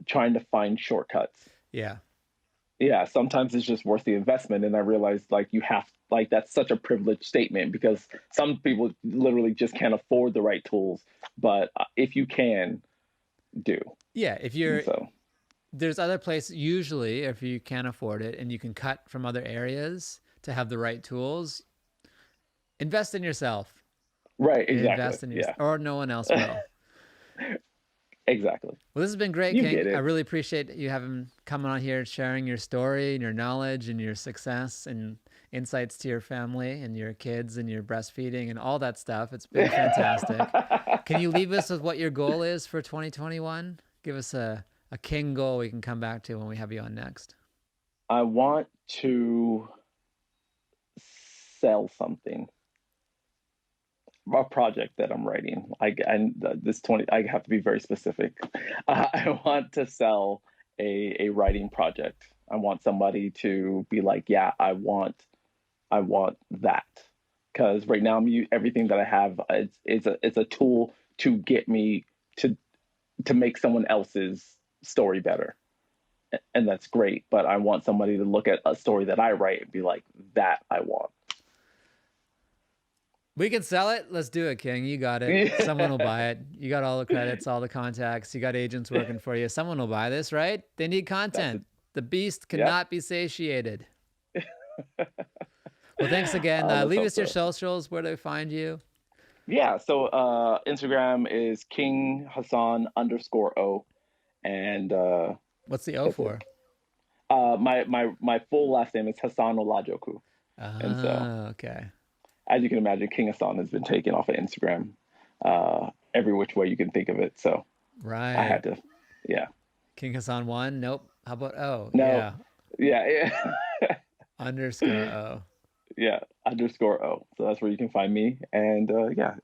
trying to find shortcuts. Yeah. Yeah, sometimes it's just worth the investment. And I realized like like that's such a privileged statement because some people literally just can't afford the right tools. But if you can, do. Yeah. If And you're, so, there's other places, usually, if you can't afford it and you can cut from other areas to have the right tools, invest in yourself. right, exactly. Invest in yourself, Yeah, or no one else will. exactly. Well, this has been great, You King. get I it. really appreciate you having coming on here, sharing your story and your knowledge and your success and insights to your family and your kids and your breastfeeding and all that stuff. It's been fantastic. Can you leave us with what your goal is for 2021? Give us a King goal we can come back to when we have you on next. I want to sell something, a project that I'm writing. And this 20, I have to be very specific. I want to sell a writing project. I want somebody to be like, yeah, I want that. Because right now, everything that I have it's a tool to get me to make someone else's story better, and that's great. But I want somebody to look at a story that I write and be like, that I want. We can sell it. Let's do it, King. You got it. Someone will buy it. You got all the credits, all the contacts. You got agents working for you. Someone will buy this, right? They need That's content. it. The beast Yep. cannot be satiated. Well, thanks again. Let's Leave hope us your so. socials. Where do they find you? Yeah. So Instagram is King Hassan _O, and What's the O that's it. for? My full last name is Hassan Olajoku, and so Ah, okay. as you can imagine, King Hassan has been taken off of Instagram, every which way you can think of it. So I Right. had to, yeah. King Hassan 1? Nope. How about O? No, Yeah. yeah, Underscore yeah, O. yeah. _O. So that's where you can find me, and yeah,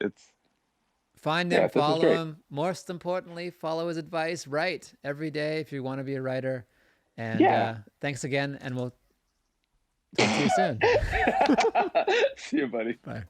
Find him, this was follow great. him. Most importantly, follow his advice. Write every day if you want to be a writer. And Yeah. thanks again, and we'll talk to you soon. See you, buddy. Bye.